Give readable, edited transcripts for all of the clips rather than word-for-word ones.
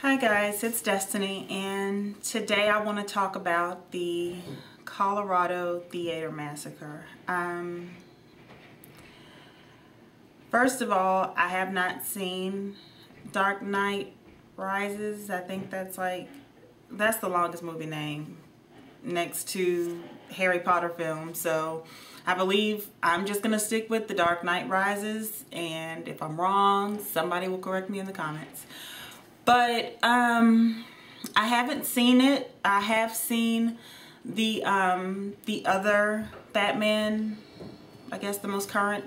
Hi guys, it's Destiny, and today I want to talk about the Colorado Theater Massacre. First of all, I have not seen Dark Knight Rises. I think that's the longest movie name next to Harry Potter films. So I believe I'm just going to stick with The Dark Knight Rises, and if I'm wrong, somebody will correct me in the comments. But I haven't seen it. I have seen the other Batman, I guess the most current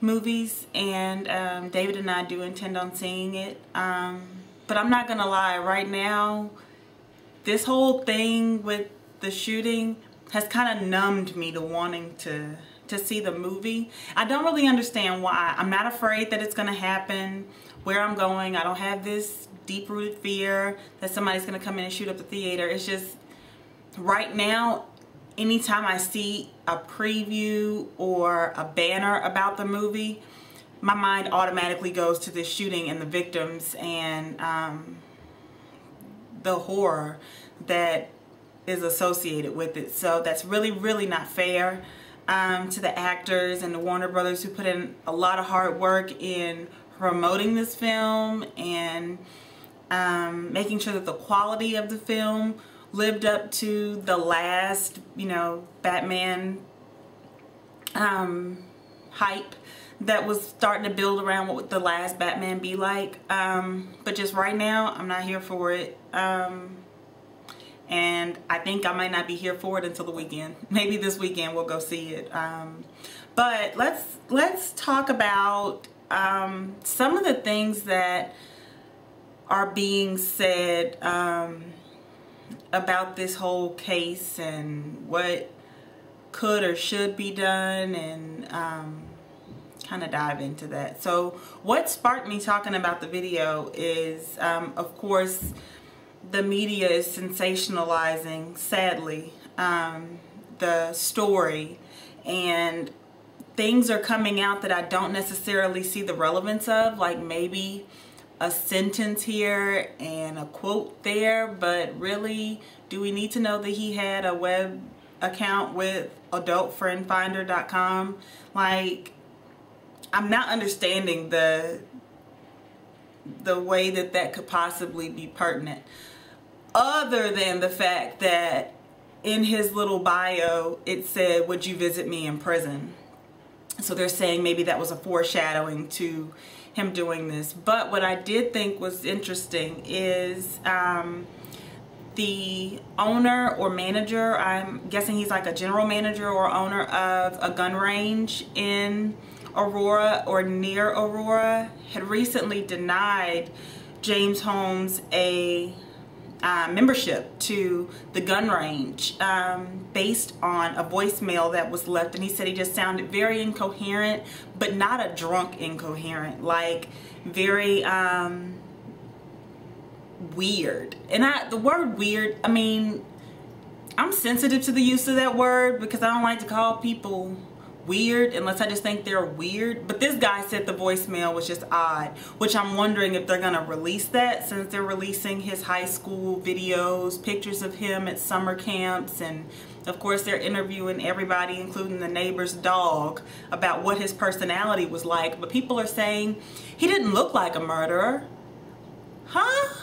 movies, and David and I do intend on seeing it. But I'm not gonna lie, right now, this whole thing with the shooting has kind of numbed me to wanting to see the movie. I don't really understand why. I'm not afraid that it's gonna happen where I'm going. I don't have this deep-rooted fear that somebody's gonna come in and shoot up the theater. It's just, right now, anytime I see a preview or a banner about the movie, my mind automatically goes to the shooting and the victims and the horror that is associated with it. So that's really not fair to the actors and the Warner Brothers, who put in a lot of hard work in promoting this film and making sure that the quality of the film lived up to the last, Batman hype that was starting to build around what would the last Batman be like. But just right now, I'm not here for it. And I think I might not be here for it until the weekend. Maybe this weekend we'll go see it. But let's talk about some of the things that are being said about this whole case and what could or should be done, and kind of dive into that. So what sparked me talking about the video is, of course, the media is sensationalizing, sadly, the story, and things are coming out that I don't necessarily see the relevance of, like maybe a sentence here and a quote there, but really, do we need to know that he had a web account with adultfriendfinder.com? Like, I'm not understanding the way that could possibly be pertinent, other than the fact that in his little bio it said, "Would you visit me in prison?" So they're saying maybe that was a foreshadowing to him doing this. But what I did think was interesting is the owner or manager, I'm guessing he's like a general manager or owner of a gun range in Aurora or near Aurora, had recently denied James Holmes a membership to the gun range based on a voicemail that was left, and he said he just sounded very incoherent, but not a drunk incoherent, like very weird. And the word weird, I mean, I'm sensitive to the use of that word because I don't like to call people weird unless I just think they're weird. But this guy said the voicemail was just odd, which I'm wondering if they're gonna release that, since they're releasing his high school videos, pictures of him at summer camps, and of course they're interviewing everybody, including the neighbor's dog, about what his personality was like. But people are saying he didn't look like a murderer. Huh?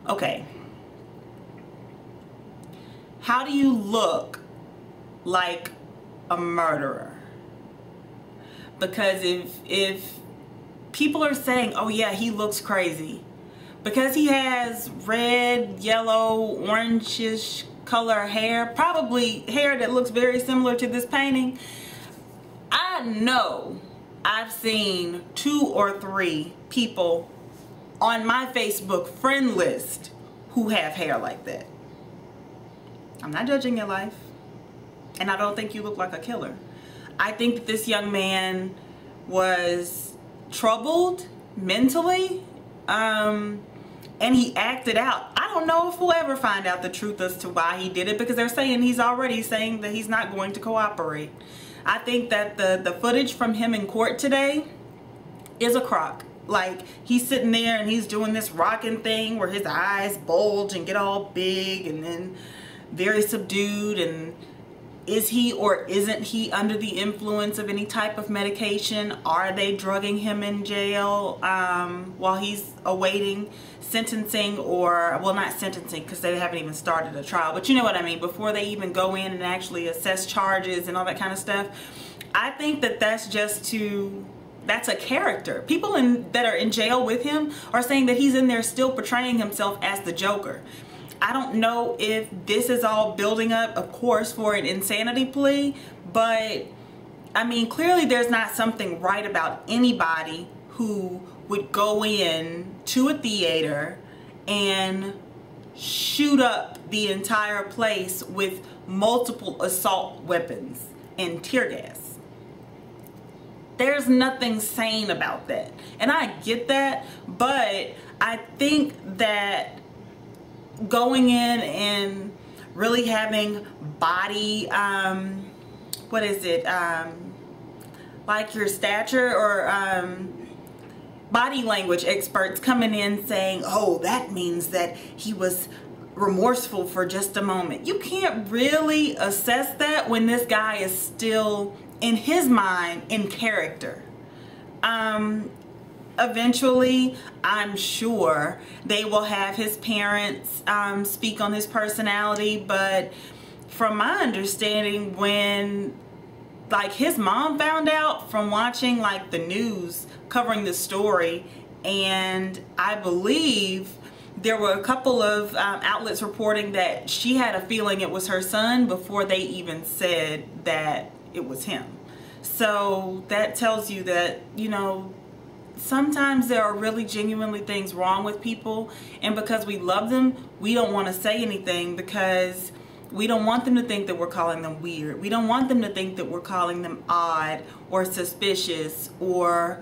Okay. How do you look like a murderer? Because if people are saying, oh yeah, he looks crazy, because he has red, yellow, orangish color hair, probably hair that looks very similar to this painting, I know I've seen 2 or 3 people on my Facebook friend list who have hair like that. I'm not judging your life, and I don't think you look like a killer. I think that this young man was troubled mentally, and he acted out. I don't know if we'll ever find out the truth as to why he did it, because they're saying he's already saying that he's not going to cooperate. I think that the footage from him in court today is a crock. Like, he's sitting there and he's doing this rocking thing where his eyes bulge and get all big and then very subdued. And is he or isn't he under the influence of any type of medication? Are they drugging him in jail while he's awaiting sentencing? Or, well, not sentencing because they haven't even started a trial, but you know what I mean, before they even go in and actually assess charges and all that kind of stuff. I think that that's a character. People that are in jail with him are saying that he's in there still portraying himself as the Joker. I don't know if this is all building up, of course, for an insanity plea, but I mean, clearly there's not something right about anybody who would go in to a theater and shoot up the entire place with multiple assault weapons and tear gas. There's nothing sane about that. And I get that, but I think that going in and really having body, what is it, like your stature or body language experts coming in saying, oh, that means that he was remorseful for just a moment. You can't really assess that when this guy is still, in his mind, in character. Eventually, I'm sure they will have his parents speak on his personality, but from my understanding, when like his mom found out from watching like the news covering the story, and I believe there were a couple of outlets reporting that she had a feeling it was her son before they even said that it was him. So that tells you that, you know, sometimes there are really genuinely things wrong with people, and because we love them, we don't want to say anything because we don't want them to think that we're calling them weird. We don't want them to think that we're calling them odd or suspicious or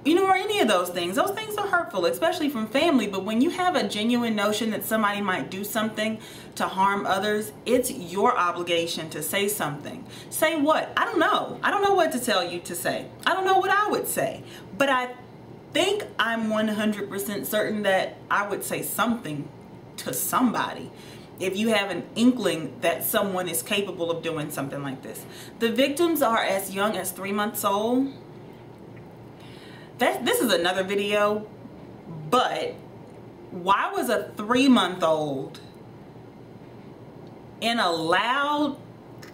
you know, or any of those things. Those things are hurtful, especially from family. But when you have a genuine notion that somebody might do something to harm others, it's your obligation to say something. Say what? I don't know. I don't know what to tell you to say. I don't know what I would say. But I think I'm 100% certain that I would say something to somebody if you have an inkling that someone is capable of doing something like this. The victims are as young as 3 months old. This is another video, but why was a 3-month-old in a loud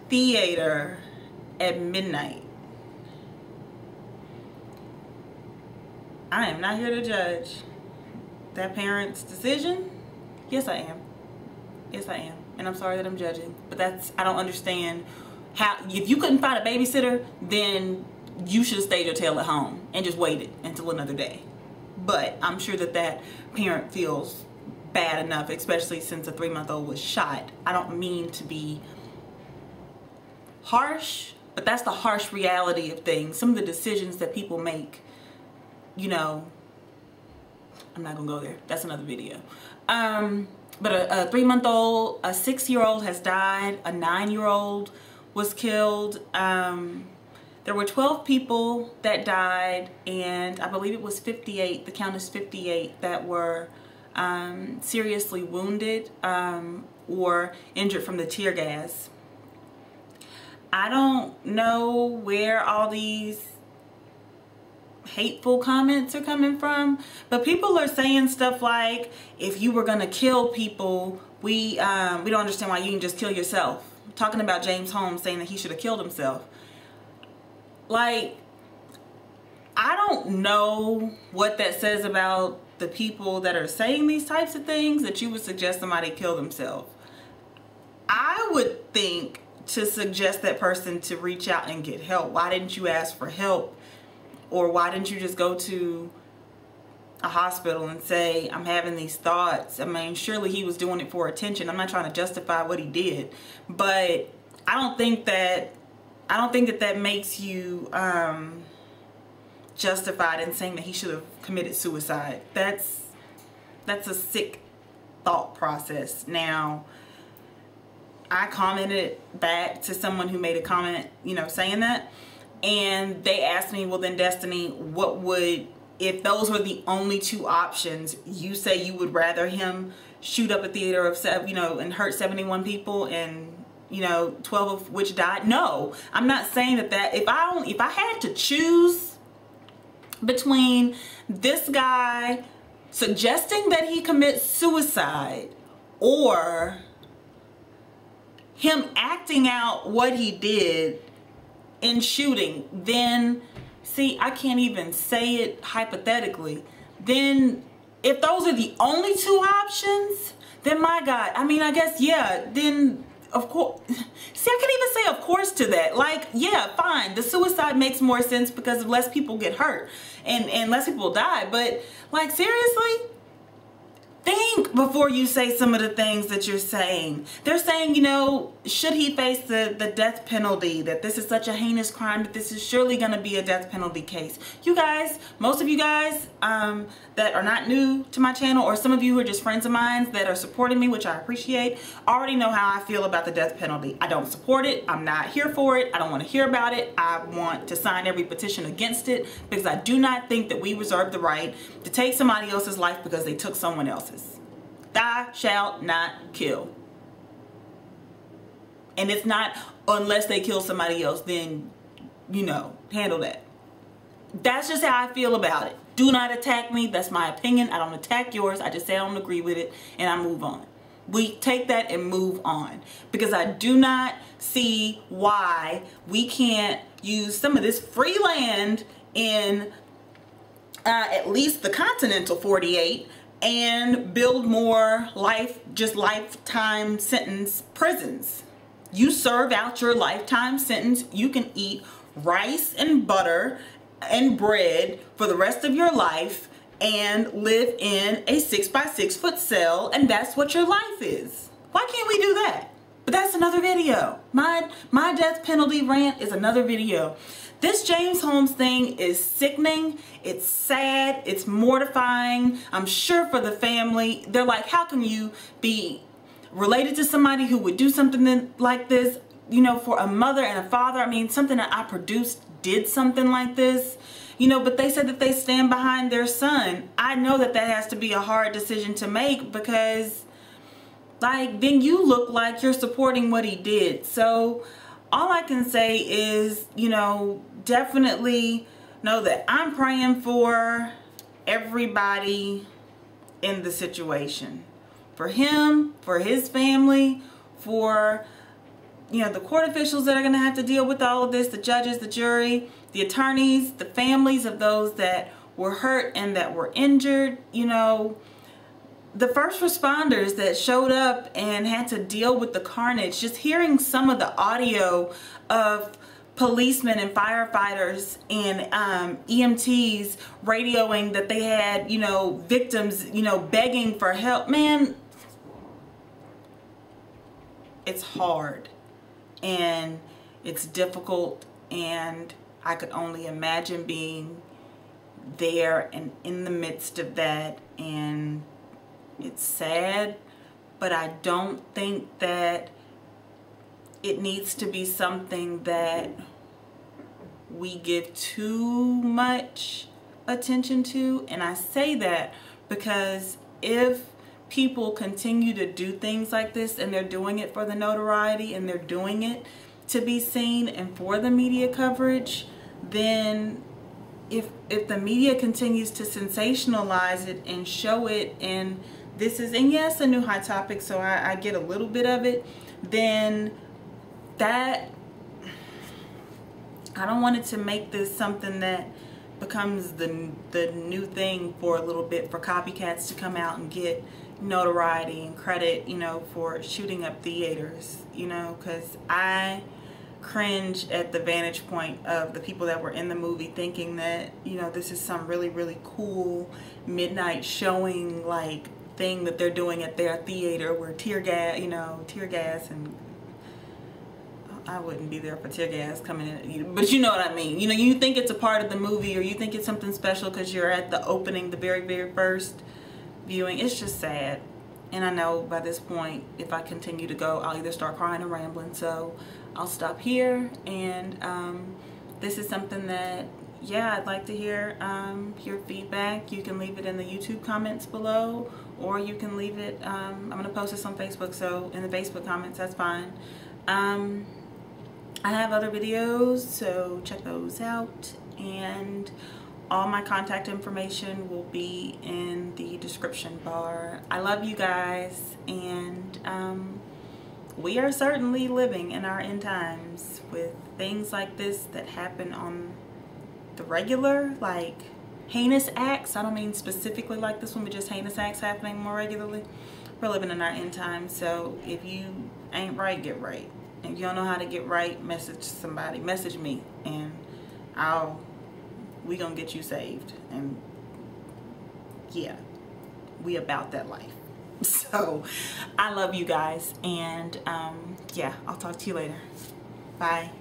theater at midnight? I am not here to judge that parent's decision. Yes, I am. Yes, I am. And I'm sorry that I'm judging, but I don't understand how, if you couldn't find a babysitter, then you should have stayed your tail at home and just waited until another day. But I'm sure that that parent feels bad enough, especially since a 3-month-old was shot. I don't mean to be harsh, but that's the harsh reality of things. Some of the decisions that people make, you know, I'm not gonna go there. That's another video. But a 3-month-old, a 6-year-old has died, a 9-year-old was killed. There were 12 people that died, and I believe it was 58, the count is 58, that were seriously wounded or injured from the tear gas. I don't know where all these hateful comments are coming from, but people are saying stuff like, if you were gonna kill people, we don't understand why you can just kill yourself. Talking about James Holmes, saying that he should have killed himself. Like, I don't know what that says about the people that are saying these types of things, that you would suggest somebody kill themselves. I would think to suggest that person to reach out and get help. Why didn't you ask for help? Or why didn't you just go to a hospital and say, I'm having these thoughts? I mean, surely he was doing it for attention. I'm not trying to justify what he did, but I don't think that that makes you justified in saying that he should have committed suicide. That's a sick thought process. Now, I commented back to someone who made a comment, you know, saying that, And they asked me, well then Destiny, what would, if those were the only two options, you say you would rather him shoot up a theater of, you know, and hurt 71 people and, you know, 12 of which died? No, I'm not saying that if I had to choose between this guy suggesting that he commit suicide or him acting out what he did in shooting, then see, I can't even say it hypothetically. Then if those are the only two options, then my God, I mean, I guess, yeah, then of course, see, I can even say of course to that. Like, yeah, fine, the suicide makes more sense because less people get hurt and less people die. But like, seriously? Think before you say some of the things that you're saying. They're saying, you know, should he face the death penalty, that this is such a heinous crime, that this is surely going to be a death penalty case. You guys, most of you guys that are not new to my channel, or some of you who are just friends of mine that are supporting me, which I appreciate, already know how I feel about the death penalty. I don't support it. I'm not here for it. I don't want to hear about it. I want to sign every petition against it because I do not think that we reserve the right to take somebody else's life because they took someone else's. Thou shalt not kill. And it's not unless they kill somebody else, then, you know, handle that. That's just how I feel about it. Do not attack me. That's my opinion. I don't attack yours. I just say I don't agree with it and I move on. We take that and move on, because I do not see why we can't use some of this free land in at least the continental 48 and build more lifetime sentence prisons. You serve out your lifetime sentence, you can eat rice and butter and bread for the rest of your life and live in a 6x6 foot cell, and that's what your life is. Why can't we do that? But that's another video. My death penalty rant is another video. This James Holmes thing is sickening. It's sad. It's mortifying. I'm sure for the family. They're like, how can you be related to somebody who would do something like this? You know, for a mother and a father. I mean, something that I produced did something like this. You know, but they said that they stand behind their son. I know that that has to be a hard decision to make, because like, then you look like you're supporting what he did. So all I can say is, you know, definitely know that I'm praying for everybody in the situation. For him, for his family, for, you know, the court officials that are going to have to deal with all of this, the judges, the jury, the attorneys, the families of those that were hurt and that were injured, you know, the first responders that showed up and had to deal with the carnage. Just hearing some of the audio of policemen and firefighters and EMTs radioing that they had, you know, victims, you know, begging for help. Man, it's hard and it's difficult, and I could only imagine being there and in the midst of that, and it's sad, but I don't think that it needs to be something that we give too much attention to. And I say that because if people continue to do things like this, and they're doing it for the notoriety, and they're doing it to be seen and for the media coverage, then if the media continues to sensationalize it and show it, and this is, and yes, a new hot topic, so I get a little bit of it, then that, I don't want it to make this something that becomes the new thing for a little bit, for copycats to come out and get notoriety and credit, you know, for shooting up theaters, you know, because I cringe at the vantage point of the people that were in the movie thinking that, you know, this is some really, really cool midnight showing like thing that they're doing at their theater, where tear gas, you know, tear gas, and I wouldn't be there for tear gas coming in, but you know what I mean. You know, you think it's a part of the movie, or you think it's something special because you're at the opening, the very, very first viewing. It's just sad. And I know by this point, if I continue to go, I'll either start crying or rambling. So I'll stop here, and this is something that, yeah, I'd like to hear your feedback. You can leave it in the YouTube comments below, or you can leave it, I'm going to post this on Facebook, so in the Facebook comments, that's fine. I have other videos, so check those out, and all my contact information will be in the description bar. I love you guys, and we are certainly living in our end times with things like this that happen on the regular, like heinous acts. I don't mean specifically like this one, but just heinous acts happening more regularly. We're living in our end times, so if you ain't right, get right. If you don't know how to get right, message somebody, message me, and we gonna get you saved. And yeah, we about that life. So I love you guys, and yeah, I'll talk to you later. Bye.